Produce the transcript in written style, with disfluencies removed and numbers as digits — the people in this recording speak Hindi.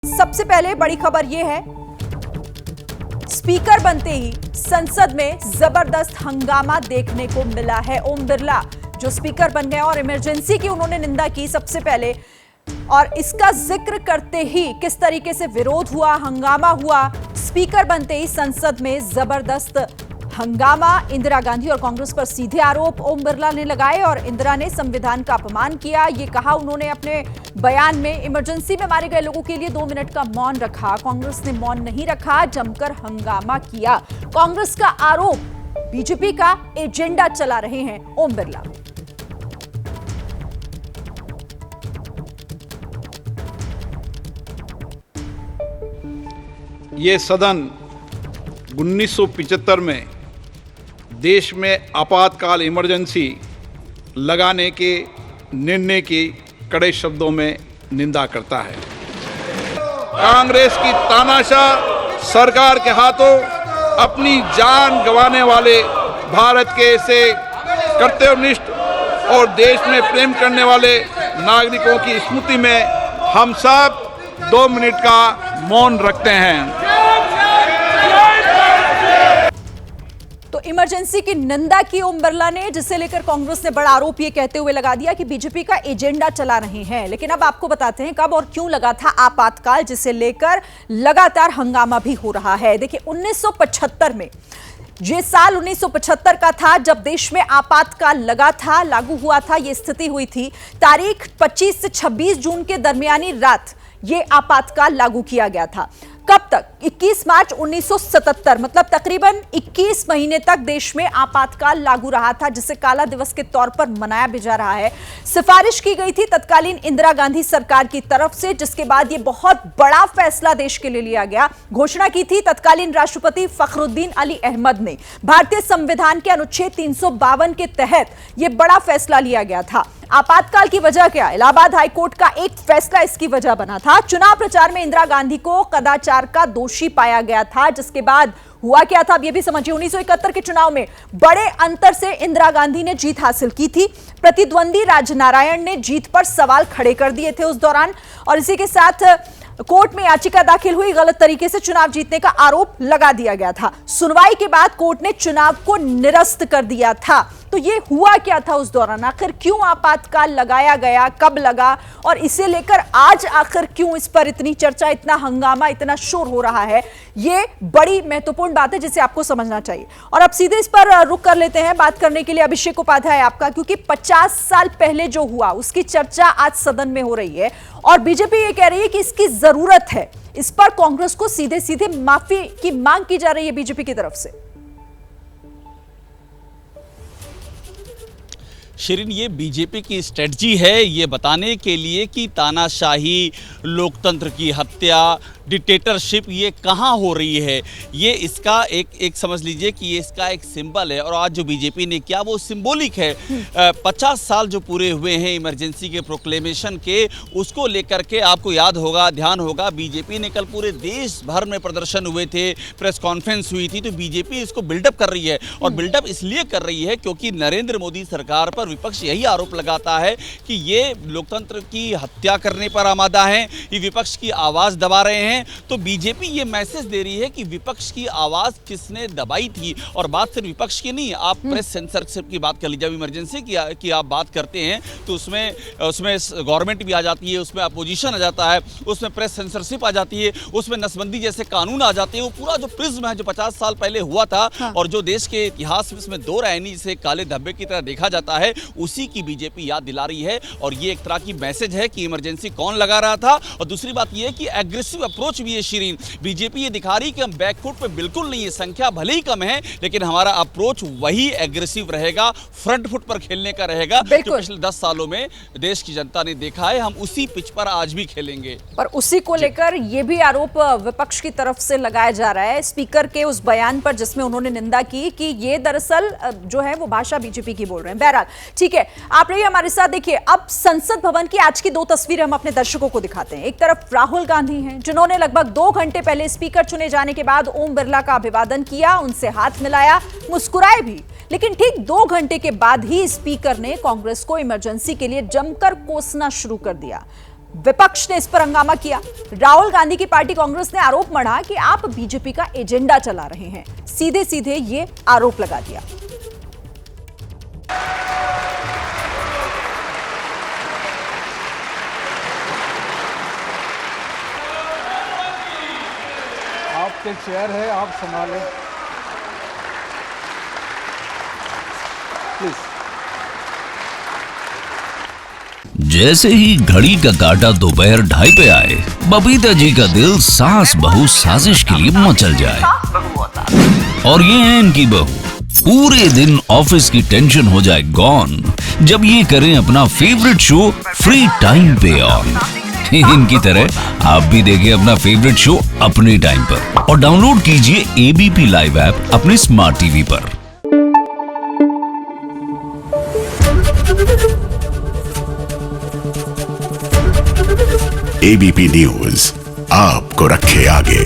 सबसे पहले बड़ी खबर यह है, स्पीकर बनते ही संसद में जबरदस्त हंगामा देखने को मिला है। ओम बिरला जो स्पीकर बन गए और इमरजेंसी की उन्होंने निंदा की सबसे पहले, और इसका जिक्र करते ही किस तरीके से विरोध हुआ, हंगामा हुआ। स्पीकर बनते ही संसद में जबरदस्त हंगामा। इंदिरा गांधी और कांग्रेस पर सीधे आरोप ओम बिरला ने लगाए और इंदिरा ने संविधान का अपमान किया। ये कहा उन्होंने अपने बयान में, इमरजेंसी में मारे गए लोगों के लिए 2 मिनट का मौन रखा। कांग्रेस ने मौन नहीं रखा, जमकर हंगामा किया। कांग्रेस का आरोप, बीजेपी का एजेंडा चला रहे हैं ओम बिरला। ये सदन 1975 में देश में आपातकाल इमरजेंसी लगाने के निर्णय की कड़े शब्दों में निंदा करता है। कांग्रेस की तानाशाह सरकार के हाथों अपनी जान गंवाने वाले भारत के ऐसे कर्तव्यनिष्ठ और देश में प्रेम करने वाले नागरिकों की स्मृति में हम सब 2 मिनट का मौन रखते हैं। तो इमरजेंसी की निंदा की ओम बिरला ने, जिसे लेकर कांग्रेस ने बड़ा आरोप ये कहते हुए लगा दिया कि बीजेपी का एजेंडा चला रहे हैं। लेकिन अब आपको बताते हैं कब और क्यों लगा था आपातकाल, जिसे लेकर लगातार हंगामा भी हो रहा है। देखिए 1975 में, ये साल 1975 का था जब देश में आपातकाल लगा था, लागू हुआ था। ये स्थिति हुई थी तारीख 25 से 26 जून के दरमियानी रात ये आपातकाल लागू किया गया था। कब तक? 21 मार्च 1977, मतलब तकरीबन 21 महीने तक देश में आपातकाल लागू रहा था, जिसे काला दिवस के तौर पर मनाया भी जा रहा है। सिफारिश की गई थी तत्कालीन इंदिरा गांधी सरकार की तरफ से, जिसके बाद ये बहुत बड़ा फैसला देश के लिए लिया गया। घोषणा की थी तत्कालीन राष्ट्रपति फखरुद्दीन अली अहमद ने। भारतीय संविधान के अनुच्छेद 352 के तहत यह बड़ा फैसला लिया गया था। आपातकाल की वजह क्या? इलाहाबाद हाईकोर्ट का एक फैसला इसकी वजह बना था। चुनाव प्रचार में इंदिरा गांधी को कदाचार का दोषी पाया गया था, जिसके बाद हुआ क्या था अब ये भी समझिए। 1971 के चुनाव में बड़े अंतर से इंदिरा गांधी ने जीत हासिल की थी। प्रतिद्वंदी राजनारायण ने जीत पर सवाल खड़े कर दिए थे उस दौरान, और इसी के साथ कोर्ट में याचिका दाखिल हुई। गलत तरीके से चुनाव जीतने का आरोप लगा दिया गया था। सुनवाई के बाद कोर्ट ने चुनाव को निरस्त कर दिया था। तो ये हुआ क्या था उस दौरान? आखिर क्यों आपातकाल लगाया गया, कब लगा, और इसे लेकर आज आखिर क्यों इस पर इतनी चर्चा, इतना हंगामा, इतना शोर हो रहा है? ये बड़ी महत्वपूर्ण बात है जिसे आपको समझना चाहिए। और अब सीधे इस पर रुक कर लेते हैं बात करने के लिए अभिषेक उपाध्याय आपका, क्योंकि 50 साल पहले जो हुआ उसकी चर्चा आज सदन में हो रही है और बीजेपी ये कह रही है कि इसकी जरूरत है। इस पर कांग्रेस को सीधे सीधे माफी की मांग की जा रही है बीजेपी की तरफ से। शिरीन, ये बीजेपी की स्ट्रेटजी है ये बताने के लिए कि तानाशाही, लोकतंत्र की हत्या, डिक्टेटरशिप ये कहाँ हो रही है। ये इसका एक समझ लीजिए कि ये इसका एक सिंबल है। और आज जो बीजेपी ने किया वो सिंबॉलिक है। 50 साल जो पूरे हुए हैं इमरजेंसी के प्रोक्लेमेशन के, उसको लेकर के आपको याद होगा, ध्यान होगा, बीजेपी ने कल पूरे देश भर में प्रदर्शन हुए थे, प्रेस कॉन्फ्रेंस हुई थी। तो बीजेपी इसको बिल्डअप कर रही है, और बिल्डअप इसलिए कर रही है क्योंकि नरेंद्र मोदी सरकार पर विपक्ष यही आरोप लगाता है कि ये लोकतंत्र की हत्या करने पर आमादा है, ये विपक्ष की आवाज़ दबा रहे हैं। तो बीजेपी ये मैसेज दे रही है कि विपक्ष की आवाज़ किसने दबाई थी। और बात सिर्फ विपक्ष की नहीं, आप प्रेस सेंसरशिप की बात कर लीजिए। जब इमरजेंसी की आप बात करते हैं तो उसमें गवर्नमेंट भी आ जाती है, उसमें अपोजिशन आ जाता है, उसमें प्रेस सेंसरशिप आ जाती है, उसमें नसबंदी जैसे कानून आ जाते हैं। वो पूरा जो प्रिज्म है जो 50 साल पहले हुआ था, और जो देश के इतिहास में इसमें 2 रायनी जिसे काले धब्बे की तरह देखा जाता है, उसी की बीजेपी याद दिला रही है। और ये एक तरह की मैसेज है कि इमरजेंसी कौन लगा रहा था। और दूसरी बात ये है कि एग्रेसिव अप्रोच भी है शिरीन। बीजेपी ये दिखा रही कि हम बैकफुट पे बिल्कुल नहीं है, संख्या भले ही कम है लेकिन हमारा अप्रोच वही एग्रेसिव रहेगा, फ्रंट फुट पर खेलने का रहेगा जो पिछले 10 सालों में देश की जनता ने देखा है। हम उसी पिच पर आज भी खेलेंगे। पर उसी को लेकर यह भी आरोप विपक्ष की तरफ से लगाया जा रहा है स्पीकर के उस बयान पर, जिसमें उन्होंने निंदा की कि ये दरअसल जो है वो भाषा बीजेपी की बोल रहे हैं। बहरहाल ठीक है, आप रहिए हमारे साथ। देखिए अब संसद भवन की आज की 2 तस्वीरें हम अपने दर्शकों को दिखाते हैं। एक तरफ राहुल गांधी हैं, जिन्होंने लगभग 2 घंटे पहले स्पीकर चुने जाने के बाद ओम बिरला का अभिवादन किया, उनसे हाथ मिलाया, मुस्कुराए भी। लेकिन ठीक 2 घंटे के बाद ही स्पीकर ने कांग्रेस को इमरजेंसी के लिए जमकर कोसना शुरू कर दिया। विपक्ष ने इस पर हंगामा किया। राहुल गांधी की पार्टी कांग्रेस ने आरोप मढ़ा कि आप बीजेपी का एजेंडा चला रहे हैं। सीधे सीधे ये आरोप लगा दिया। आपके चेयर है, आप संभालें प्लीज। जैसे ही घड़ी का काटा दोपहर 2:30 पे आए, बबीता जी का दिल सास बहू साजिश के लिए मचल जाए। और ये है इनकी बहू, पूरे दिन ऑफिस की टेंशन हो जाए गॉन जब ये करें अपना फेवरेट शो फ्री टाइम पे ऑन। इनकी तरह आप भी देखिए अपना फेवरेट शो अपने टाइम पर और डाउनलोड कीजिए एबीपी लाइव ऐप अपने स्मार्ट टीवी पर। एबीपी न्यूज आपको रखे आगे।